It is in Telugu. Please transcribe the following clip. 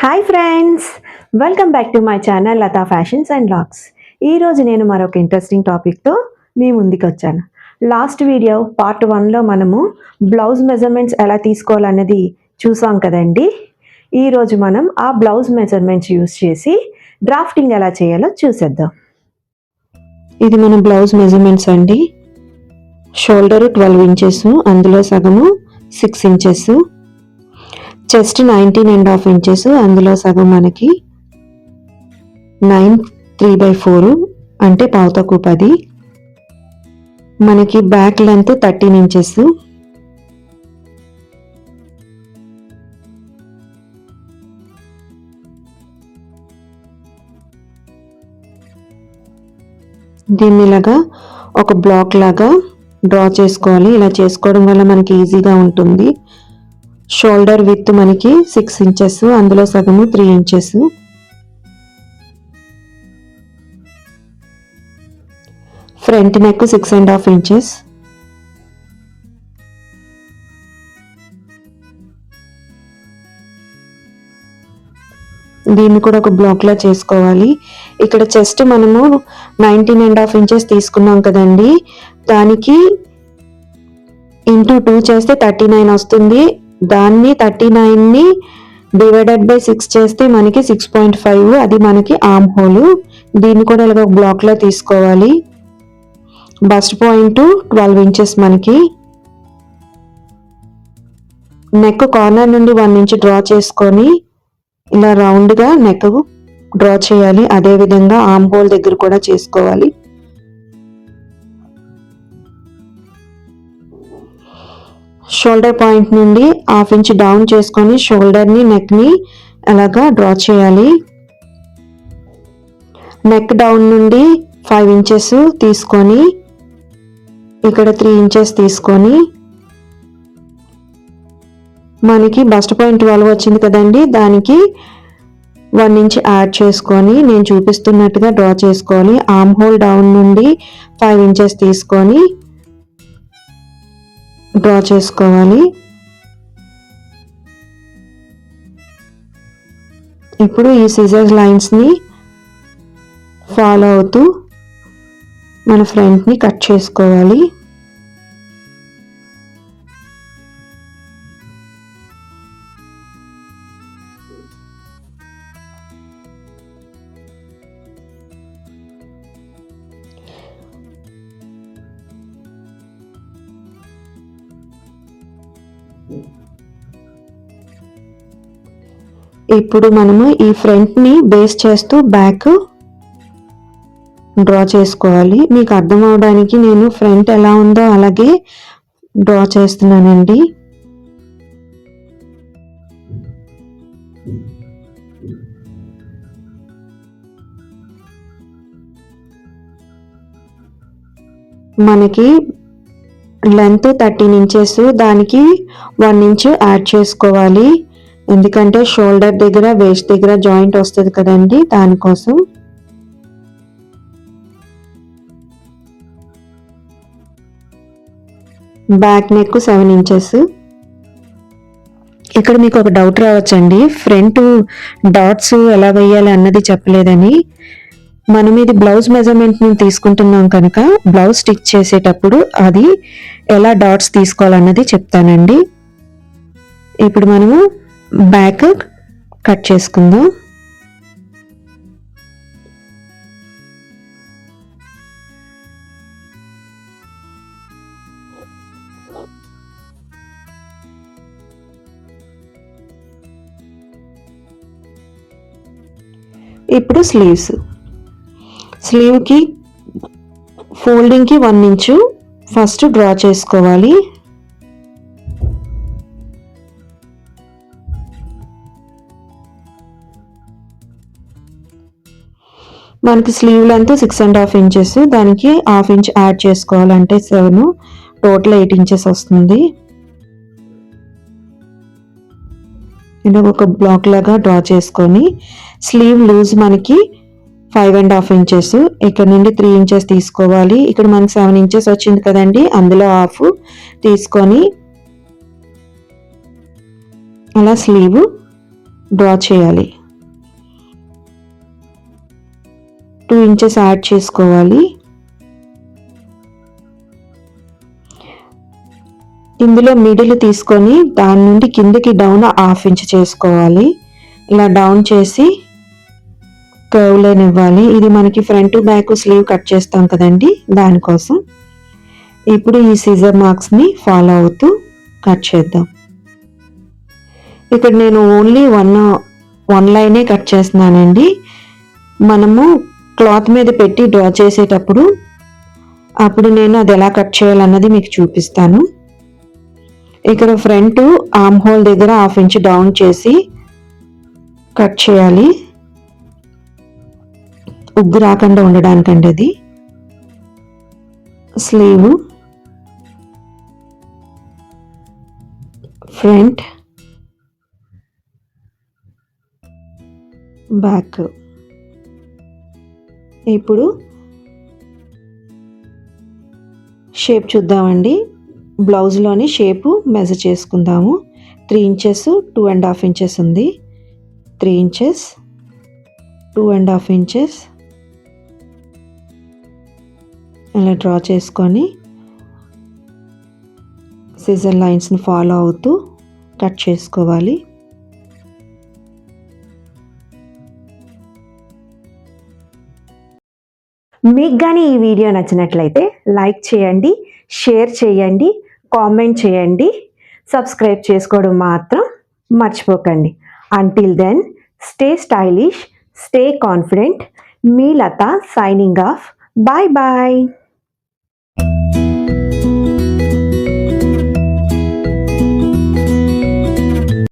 Hi friends, welcome back to my channel Latha fashions and vlogs. ఈరోజు నేను మరొక ఇంట్రెస్టింగ్ టాపిక్తో మీ ముందుకు వచ్చాను. లాస్ట్ వీడియో పార్ట్ 1లో మనము బ్లౌజ్ మెజర్మెంట్స్ ఎలా తీసుకోవాలన్నది చూసాం కదండి. ఈరోజు మనం ఆ బ్లౌజ్ మెజర్మెంట్స్ యూస్ చేసి డ్రాఫ్టింగ్ ఎలా చేయాలో చూసేద్దాం. ఇది మన బ్లౌజ్ మెజర్మెంట్స్ అండి. షోల్డర్ 12 ఇంచెస్, అందులో సగము 6 ఇంచెస్. చెస్ట్ 19.5 ఇంచెస్, అందులో సగం మనకి 9 3/4 అంటే పావుతక్కువ 10. మనకి బ్యాక్ లెంత్ 13 ఇంచెస్. దీన్ని ఇలాగా ఒక బ్లాక్ లాగా డ్రా చేసుకోవాలి. ఇలా చేసుకోవడం వల్ల మనకి ఈజీగా ఉంటుంది. షోల్డర్ విత్ మనకి 6 ఇంచెస్, అందులో సగము 3 ఇంచెస్. Front neck 6.5 inches. దీన్ని కూడా ఒక బ్లాక్ లా చేసుకోవాలి. ఇక్కడ చెస్ట్ మనము 19.5 ఇంచెస్ తీసుకున్నాం కదండి, దానికి ఇంటూ 2 చేస్తే 39 వస్తుంది. దాన్ని 39ని డివైడెడ్ బై 6 చేస్తే మనకి 6.5, అది మనకి ఆర్మ్ హోల్. దీన్ని కూడా ఇలాగ బ్లాక్ లో తీసుకోవాలి. Bust point 12 inches. మనకి నెక్ కార్నర్ నుండి 1 ఇంచ్ డ్రా చేసుకొని ఇలా రౌండ్ గా నెక్ డ్రా చేయాలి. అదే విధంగా ఆర్మ్ హోల్ దగ్గర కూడా చేసుకోవాలి. షోల్డర్ పాయింట్ నుండి 1/2 ఇంచ్ డౌన్ చేసుకొని షోల్డర్ ని, నెక్ ని అలాగా డ్రా చేయాలి. నెక్ డౌన్ నుండి 5 ఇంచెస్ తీసుకొని ఇక్కడ 3 ఇంచెస్ తీసుకొని మనకి బస్ట్ పాయింట్ 12 వచ్చింది కదండి, దానికి 1 ఇంచ్ యాడ్ చేసుకొని నేను చూపిస్తున్నట్టుగా డ్రా చేసుకోవాలి. ఆర్మ్ హోల్ డౌన్ నుండి 5 ఇంచెస్ తీసుకొని డ్రా చేసుకోవాలి. ఇప్పుడు ఈ సిజర్ లైన్స్ ని ఫాలో అవుతూ మన ఫ్రంట్ ని కట్ చేసుకోవాలి. ఇప్పుడు మనము ఈ ఫ్రంట్ ని బేస్ చేస్తూ బ్యాక్ డ్రా చేసుకోవాలి. మీకు అర్థం అవడానికి నేను ఫ్రంట్ ఎలా ఉందో అలాగే డ్రా చేస్తున్నానండి. మనకి లెంత్ 13 ఇంచెస్, దానికి 1 ఇంచ్ యాడ్ చేసుకోవాలి. ఎందుకంటే షోల్డర్ దగ్గర, వేస్ట్ దగ్గర జాయింట్ వస్తుంది కదండి, దానికోసం. Back neck 7 inches. ఇక్కడ మీకు ఒక డౌట్ రావచ్చండి, ఫ్రంట్ డాట్స్ ఎలా వేయాలి అన్నది చెప్పలేదని. మనం ఇది బ్లౌజ్ మెజర్మెంట్ ని తీసుకుంటున్నాం కనుక బ్లౌజ్ స్టిచ్ చేసేటప్పుడు అది ఎలా డాట్స్ తీసుకోవాలన్నది చెప్తానండి. ఇప్పుడు మనము బ్యాక్ కట్ చేసుకుందాం. ఇప్పుడు స్లీవ్ కి ఫోల్డింగ్ కి 1 ఇంచ్ ఫస్ట్ డ్రా చేసుకోవాలి. మనకి స్లీవ్ లెంత్ 6.5 ఇంచెస్, దానికి 1/2 ఇంచ్ యాడ్ చేసుకోవాలంటే 7, టోటల్ 8 ఇంచెస్ వస్తుంది. ఇలా ఒక బ్లాక్ లాగా డ్రా చేసుకొని స్లీవ్ లూజ్ మనకి 5.5 ఇంచెస్, ఇక్కడ నుండి 3 ఇంచెస్ తీసుకోవాలి. ఇక్కడ మనకి 7 ఇంచెస్ వచ్చింది కదండి, అందులో 1/2 తీసుకొని అలా స్లీవ్ డ్రా చేయాలి. 2 ఇంచెస్ యాడ్ చేసుకోవాలి. ఇందులో మిడిల్ తీసుకొని దాని నుండి కిందకి డౌన్ 1/2 ఇంచ్ చేసుకోవాలి. ఇలా డౌన్ చేసి కర్వ్ లైన్ ఇవ్వాలి. ఇది మనకి ఫ్రంట్ బ్యాక్ స్లీవ్ కట్ చేస్తాం కదండి, దానికోసం. ఇప్పుడు ఈ సీజర్ మార్క్స్ని ఫాలో అవుతూ కట్ చేద్దాం. ఇక్కడ నేను ఓన్లీ వన్ లైనే కట్ చేస్తున్నానండి. మనము క్లాత్ మీద పెట్టి డ్రా చేసేటప్పుడు అప్పుడు నేను అది ఎలా కట్ చేయాలన్నది మీకు చూపిస్తాను. ఇక్కడ ఫ్రంట్ ఆర్మ్ హోల్ దగ్గర 1/2 ఇంచ్ డౌన్ చేసి కట్ చేయాలి, ఉగ్గు రాకుండా ఉండడానికండి. అది స్లీవ్, ఫ్రంట్, బ్యాక్. ఇప్పుడు షేప్ చూద్దామండి. బ్లౌజ్లోని షేపు మెజర్ చేసుకుందాము. 3 ఇంచెస్ 2.5 ఇంచెస్ ఉంది. 3 ఇంచెస్ 2.5 ఇంచెస్ ఇలా డ్రా చేసుకొని సిజర్ లైన్స్ని ఫాలో అవుతూ కట్ చేసుకోవాలి. మీకు కానీ ఈ వీడియో నచ్చినట్లయితే లైక్ చేయండి, షేర్ చేయండి, కామెంట్ చేయండి, సబ్స్క్రైబ్ చేసుకోవడం మాత్రం మర్చిపోకండి. Until then, stay stylish, stay confident. మీ Latha signing off. Bye bye.